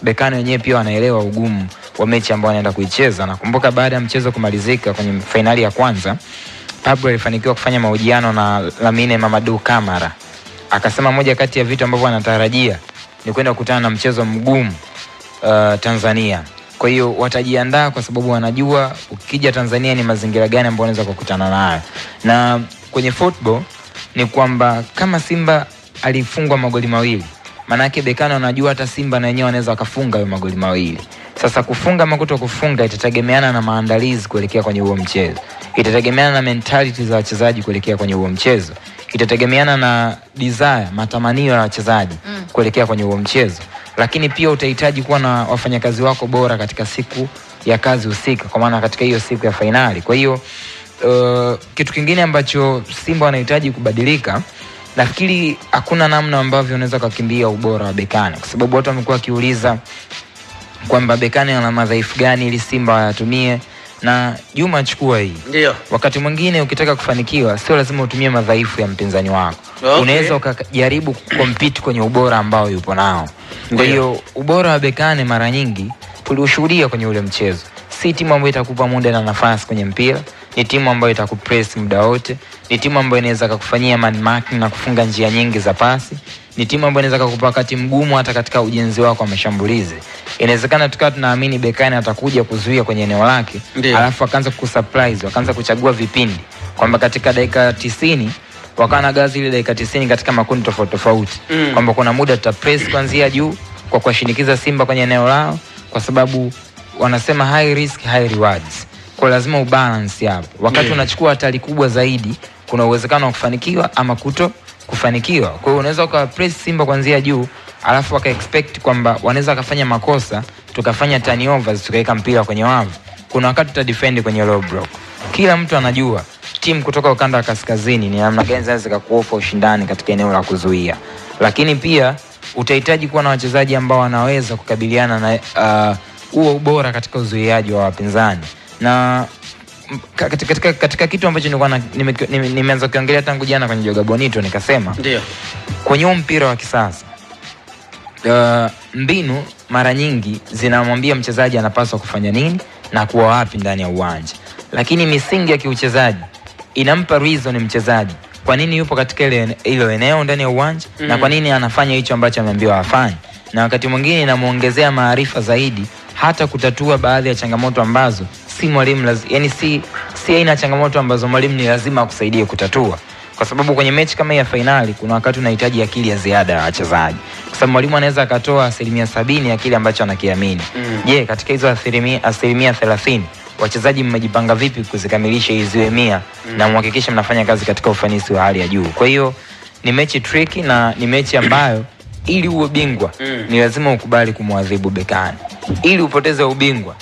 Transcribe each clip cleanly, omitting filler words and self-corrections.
Berkane wenyewe pia wanaelewa ugumu wa mechi ambayo wanaenda kuicheza. Nakumbuka baada ya mchezo kumalizika kwenye finali ya kwanza, Pablo alifanikiwa kufanya mahojiano na Lamine Mamadou Camara. Akasema moja kati ya vitu ambavyo anatarajia ni kwenda kukutana na mchezo mgumu Tanzania. Kwa hiyo watajiandaa kwa sababu wanajua ukija Tanzania ni mazingira gani ambayo wanaweza kukutana nayo. Na kwenye football ni kwamba kama Simba alifungwa magoli mawili, maana yake Berkane wanajua hata Simba na wenyewe wanaweza wakafunga hayo magoli mawili. Sasa kufunga makuto kufunga itategemeana na maandalizi kuelekea kwenye huo mchezo. Itategemeana na mentality za wachezaji kuelekea kwenye huo mchezo. Itategemeana na desire, matamanio ya wachezaji kuelekea kwenye huo mchezo. Lakini pia utahitaji kuwa na wafanyakazi wako bora katika siku ya kazi husika, kwa maana katika hiyo siku ya finali. Kwa hiyo kitu kingine ambacho Simba wanahitaji kubadilika, nafikiri hakuna namna ambavyo unaweza kukimbia ubora wa Berkane, kwa sababu watu wamekuwa kiuliza kwamba Berkane ana madhaifu gani ili Simba wayatumie. Na Juma achukua hii. Ndio. Wakati mwingine ukitaka kufanikiwa sio lazima utumie madhaifu ya mpinzani wako. Okay. Unaweza ukajaribu kucompete kwenye ubora ambao yupo nao. Kwa hiyo ubora wa Berkane mara nyingi tuliushuhudia kwenye ule mchezo. Si timu ambayo itakupa muda na nafasi kwenye mpira, ni timu ambayo itakupress muda wote, ni timu ambayo inaweza kukufanyia man marking na kufunga njia nyingi za pasi, ni timu ambayo inaweza kukupa wakati mgumu hata katika ujenzi wako wa mashambulizi. Inawezekana tukawa tunaamini Berkane atakuja kuzuia kwenye eneo lake, alafu akaanza kusurprise, akaanza kuchagua vipindi kwamba katika dakika 90 wakana gazi ile dakika 90 katika makundi tofauti tofauti, kwamba kuna muda tutapress kuanzia juu kwa kushinikiza Simba kwenye eneo lao, kwa sababu wanasema high risk high rewards. Kwa lazima ubalance hapo. Wakati unachukua hatari kubwa zaidi, kuna uwezekano wa kufanikiwa ama kuto kufanikiwa. Kwa hiyo unaweza ukapress Simba kuanzia juu, alafu waka expect kwamba wanaweza kufanya makosa, tukafanya turnovers, tukaweka mpira kwenye wavu. Kuna wakati tuta defend kwenye low block. Kila mtu anajua timu kutoka ukanda wa kaskazini ni namna gani zinaweza kuofa ushindani katika eneo la kuzuia. Lakini pia utahitaji kuwa na wachezaji ambao wanaweza kukabiliana na huo ubora katika uzuiaji wa wapinzani. Na katika kitu ambacho nilikuwa nimeanza kuongelea tangu jana kwenye Joga Bonito, nikasema ndio kwenye mpira wa kisasa mbinu mara nyingi zinamwambia mchezaji anapaswa kufanya nini na kuwa wapi ndani ya uwanja, lakini misingi ya kiuchezaji inampa reason mchezaji kwa nini yupo katika ile eneo ndani ya uwanja na kwa nini anafanya hicho ambacho ameambiwa afanye, na wakati mwingine inamuongezea maarifa zaidi hata kutatua baadhi ya changamoto ambazo si mwalimu yani si aina changamoto ambazo mwalimu ni lazima akusaidie kutatua. Kwa sababu kwenye mechi kama ya finali kuna wakati unahitaji akili ya ziada ya wachezaji, kwa sababu mwalimu anaweza akatoa 70% ya kile ambacho anakiamini. Je, katika hizo 30% wachezaji mmejipanga vipi kuzikamilisha hizo 100 na muhakikishe mnafanya kazi katika ufanisi wa hali ya juu. Kwa hiyo ni mechi tricky na ni mechi ambayo ili uwe bingwa ni lazima ukubali kumwadhibu Berkane. Ili upoteze ubingwa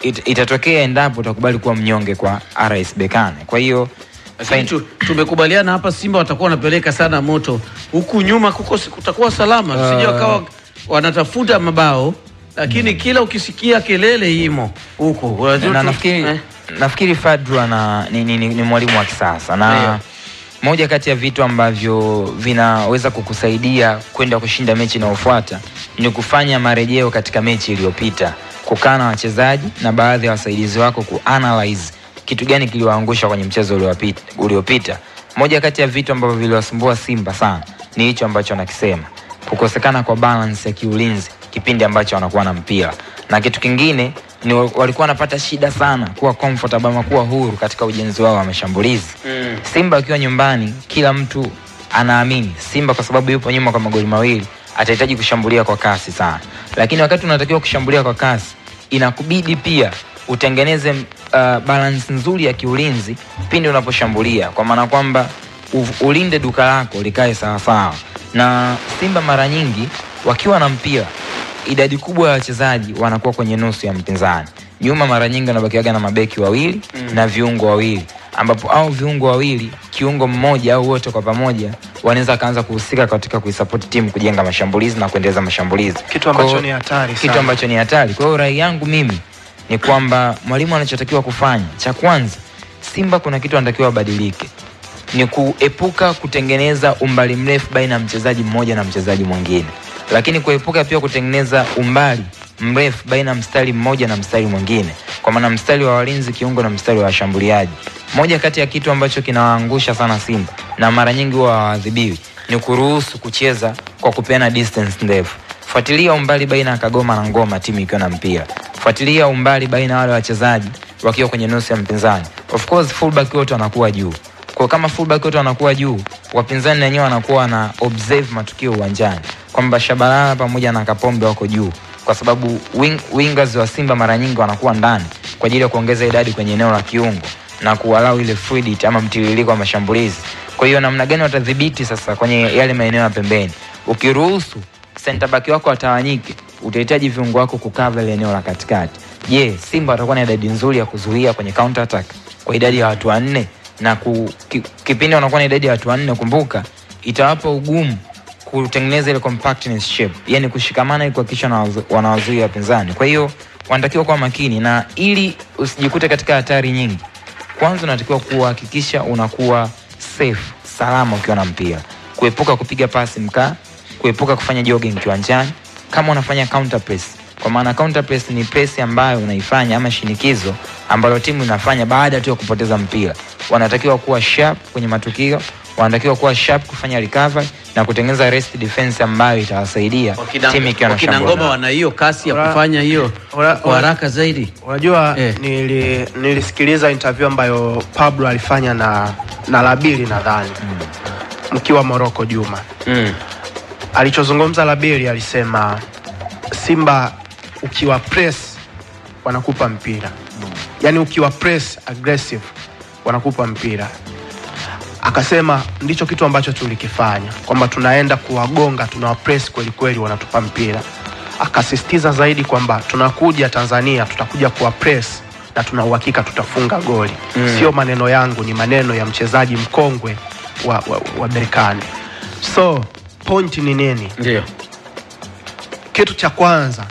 itatokea endapo utakubali kuwa mnyonge kwa RS Berkane. Kwa hiyo tumekubaliana hapa Simba watakuwa wanapeleka sana moto. Huku nyuma kutakuwa salama. Usije wakawa wanatafuta mabao, lakini kila ukisikia kelele imo huko. Na nafikiri Fadlu ni mwalimu wa kisasa na moja kati ya vitu ambavyo vinaweza kukusaidia kwenda kushinda mechi inayofuata ni kufanya marejeo katika mechi iliyopita, kukaa na wachezaji na baadhi ya wasaidizi wako kuanalyze kitu gani kiliwaangusha kwenye mchezo uliopita. Moja kati ya vitu ambavyo viliwasumbua Simba sana ni hicho ambacho nakisema, kukosekana kwa balance ya kiulinzi kipindi ambacho wanakuwa na mpira. Na kitu kingine ni walikuwa wanapata shida sana kuwa comfortable ama kuwa huru katika ujenzi wao wa mashambulizi. Simba akiwa nyumbani kila mtu anaamini Simba kwa sababu yupo nyuma kwa magoli mawili atahitaji kushambulia kwa kasi sana. Lakini wakati unatakiwa kushambulia kwa kasi inakubidi pia utengeneze balance nzuri ya kiulinzi pindi unaposhambulia, kwa maana kwamba ulinde duka lako likae sawa sawa. Na Simba mara nyingi wakiwa na mpira idadi kubwa ya wachezaji wanakuwa kwenye nusu ya mpinzani. Nyuma mara nyingi wanabakiaga na mabeki wawili na viungo wawili, ambapo au viungo wawili kiungo mmoja au wote kwa pamoja wanaweza kaanza kuhusika katika kuisupport timu kujenga mashambulizi na kuendeleza mashambulizi, kitu ambacho ni hatari sana. Kitu ambacho ni hatari. Kwa hiyo rai yangu mimi ni kwamba mwalimu anachotakiwa kufanya cha kwanza, Simba kuna kitu anatakiwa badilike, ni kuepuka kutengeneza umbali mrefu baina ya mchezaji mmoja na mchezaji mwingine. lakini kuepuka pia kutengeneza umbali mrefu baina mstari mmoja na mstari mwingine, kwa maana mstari wa walinzi kiungo na mstari wa washambuliaji. Moja kati ya kitu ambacho kinawaangusha sana Simba na mara nyingi huwa hawadhibiwi ni kuruhusu kucheza kwa kupeana distance ndefu. Fuatilia umbali baina ya Kagoma na Ngoma timu ikiwa na mpira. Fuatilia umbali baina wale wachezaji wakiwa kwenye nusu ya mpinzani. Of course fullback wote wanakuwa juu. Kwa kama fullback wote wanakuwa juu, wapinzani wenyewe wanakuwa na observe matukio uwanjani kwamba Shabalala pamoja na Kapombe wako juu, kwa sababu wingers wa Simba mara nyingi wanakuwa ndani kwa ajili ya kuongeza idadi kwenye eneo la kiungo na kuwalau ile fluidity ama mtiririko wa mashambulizi. Kwa hiyo namna gani watadhibiti sasa kwenye yale maeneo ya pembeni? Ukiruhusu center back wako watawanyike, utahitaji viungo wako kukava ile eneo la katikati. Je, Simba watakuwa na idadi nzuri ya kuzuia kwenye counter attack kwa idadi ya watu 4? Na kipindi wanakuwa na idadi ya watu 4, kumbuka itawapa ugumu kutengeneza ile compactness shape, yani kushikamana ili kuhakikisha wanawazuia wapinzani. Kwa hiyo wanatakiwa kuwa makini, na ili usijikute katika hatari nyingi, kwanza unatakiwa kuhakikisha unakuwa safe, salama ukiwa na mpira, kuepuka kupiga pasi mkaa, kuepuka kufanya jogging kiwanjani. Kama unafanya counter press, kwa maana counter press ni press ambayo unaifanya ama shinikizo ambalo timu inafanya baada tu ya kupoteza mpira, wanatakiwa kuwa sharp kwenye matukio, wanatakiwa kuwa sharp kufanya recovery na kutengeneza rest defense ambayo itawasaidia timu ikiwa na shambulio. Ngoma wana hiyo kasi ya kufanya hiyo kwa haraka zaidi. Unajua nilisikiliza interview ambayo Pablo alifanya na Labili nadhani mkiwa Morocco Juma. Alichozungumza Labili alisema Simba ukiwa press wanakupa mpira. Yani ukiwa press aggressive wanakupa mpira. Akasema ndicho kitu ambacho tulikifanya, kwamba tunaenda kuwagonga, tunawapress kweli kweli, wanatupa mpira. Akasisitiza zaidi kwamba tunakuja Tanzania, tutakuja kuwapress na tuna uhakika tutafunga goli. Sio maneno yangu, ni maneno ya mchezaji mkongwe wa Berkane. So point ni nini? Ndio. Kitu cha kwanza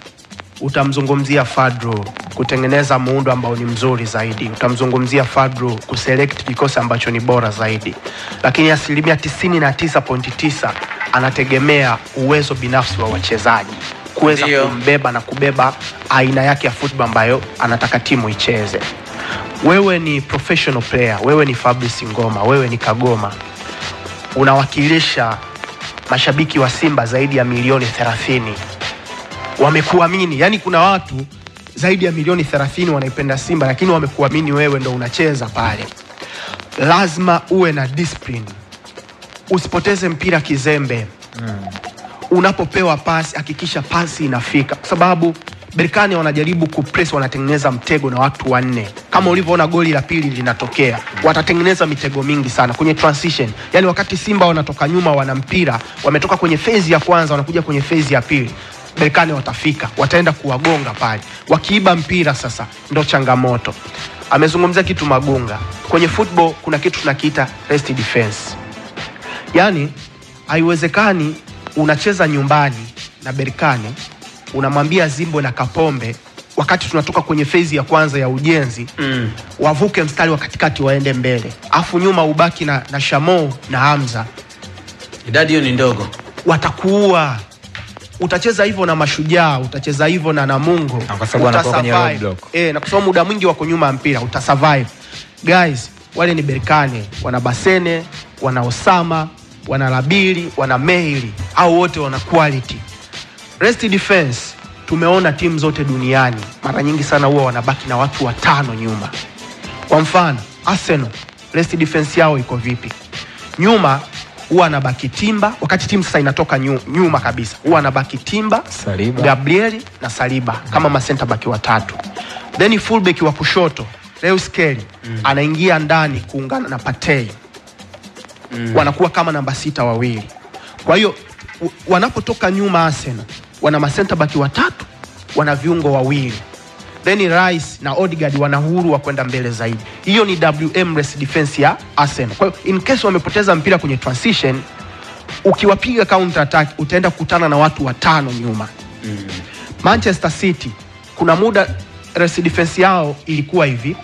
utamzungumzia Fadlu kutengeneza muundo ambao ni mzuri zaidi. Utamzungumzia Fadlu kuselect kikosi ambacho ni bora zaidi. Lakini 99.9% anategemea uwezo binafsi wa wachezaji kuweza kumbeba na kubeba aina yake ya football ambayo anataka timu icheze. Wewe ni professional player, wewe ni Fabrice Ngoma, wewe ni Kagoma. Unawakilisha mashabiki wa Simba zaidi ya milioni 30. Wamekuamini, yani kuna watu zaidi ya milioni 30 wanaipenda Simba, lakini wamekuamini wewe ndo unacheza pale. Lazima uwe na discipline. Usipoteze mpira kizembe. Unapopewa pasi hakikisha pasi inafika, kwa sababu Berkane wanajaribu kupress, wanatengeneza mtego na watu 4. Kama ulivyoona goli la pili linatokea, watatengeneza mitego mingi sana kwenye transition. Yani wakati Simba wanatoka nyuma wana mpira, wametoka kwenye phase ya kwanza wanakuja kwenye phase ya pili, Berkane watafika, wataenda kuwagonga pale. Wakiiba mpira sasa ndo changamoto. Amezungumzia kitu Magunga. Kwenye football kuna kitu tunakiita rest defense. Yani haiwezekani unacheza nyumbani na Berkane, unamwambia Zimbo na Kapombe wakati tunatoka kwenye phase ya kwanza ya ujenzi wavuke mstari wa katikati waende mbele, afu nyuma ubaki na Shamo na Hamza. Idadi hiyo ni ndogo. Watakuua. Utacheza hivyo na Mashujaa, utacheza hivyo na Namungo, kwa sababu anakuwa kwenye road block. Na kwa sababu muda mwingi wako nyuma ya mpira, utasurvive. Guys, wale ni Berkane, wana Basene, wana Osama, wana Labili, wana Mehili, au wote wana quality. Rest defense, tumeona timu zote duniani mara nyingi sana huwa wanabaki na watu 5 nyuma. Kwa mfano, Arsenal, rest defense yao iko vipi? Nyuma huwa anabaki Timba, wakati timu sasa inatoka nyuma kabisa, huwa anabaki Timba, Saliba, Gabriel na Saliba kama ma center back 3. Then full back wa kushoto, Lewis Kelly anaingia ndani kuungana na Partey. Wanakuwa kama namba 6 wawili. Kwa hiyo wanapotoka nyuma Arsenal, wana ma center back 3, wana viungo wawili. Then Rice na Odegaard wana huru wa kwenda mbele zaidi. Hiyo ni WM rest defense ya Arsenal. Kwa hiyo in case wamepoteza mpira kwenye transition, ukiwapiga counter attack utaenda kukutana na watu 5 nyuma. Manchester City kuna muda rest defense yao ilikuwa hivi.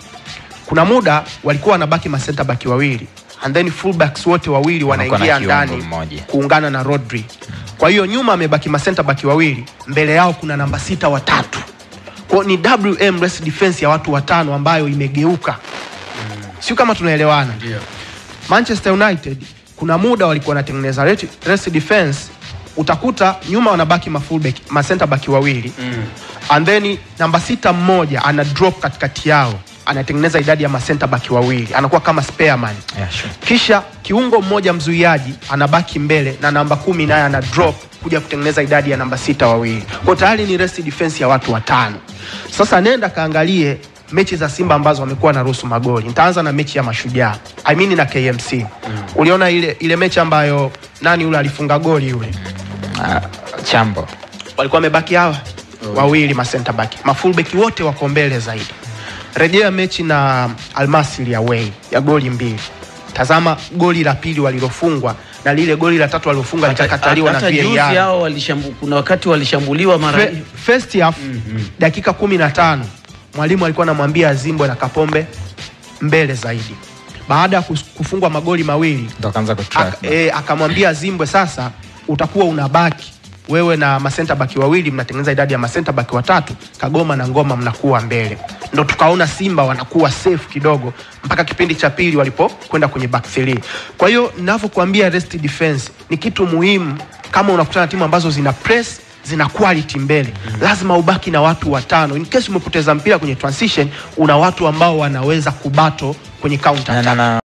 Kuna muda walikuwa wanabaki ma center back wawili, and then full backs wote wawili wanaingia ndani kuungana na Rodri. Kwa hiyo nyuma amebaki ma center back wawili, mbele yao kuna namba 6 watatu. Kwa ni WM rest defense ya watu watano ambayo imegeuka. Sio kama tunaelewana. Ndio. Manchester United kuna muda walikuwa wanatengeneza rest defense, utakuta nyuma wanabaki ma fullback, ma center back wawili. And then namba 6 mmoja ana drop katikati yao, anatengeneza idadi ya ma center back wawili, anakuwa kama spare man. Yeah, sure. Kisha kiungo mmoja mzuiaji anabaki mbele na namba 10 naye ana drop kuja kutengeneza idadi ya namba 6 wawili. Kwa tayari ni rest defense ya watu watano. Sasa nenda kaangalie mechi za Simba ambazo wamekuwa na ruhusu magoli. Nitaanza na mechi ya Mashujaa, I mean na KMC. Uliona ile mechi ambayo nani yule alifunga goli yule? Chambo. Walikuwa wamebaki hawa wawili ma center back. Ma full back wote wako mbele zaidi. Rejea mechi na Al-Masry away ya goli 2. Tazama goli la pili walilofungwa na lile goli la tatu walilofunga likakataliwa na VAR. Hata juzi hao kuna wakati walishambuliwa mara first half dakika 15 mwalimu alikuwa anamwambia Azimbwe na Kapombe mbele zaidi. Baada ya kufungwa magoli mawili ndo akaanza kutrack. Akamwambia Azimbwe, sasa utakuwa unabaki wewe na ma center back wawili, mnatengeneza idadi ya ma center back watatu, Kagoma na Ngoma mnakuwa mbele. Ndo tukaona Simba wanakuwa safe kidogo mpaka kipindi cha pili walipokwenda kwenye back 3. Kwa hiyo ninavyokuambia rest defense ni kitu muhimu. Kama unakutana timu ambazo zina press, zina quality mbele, lazima ubaki na watu watano. In case umepoteza mpira kwenye transition, una watu ambao wanaweza kubato kwenye counter attack.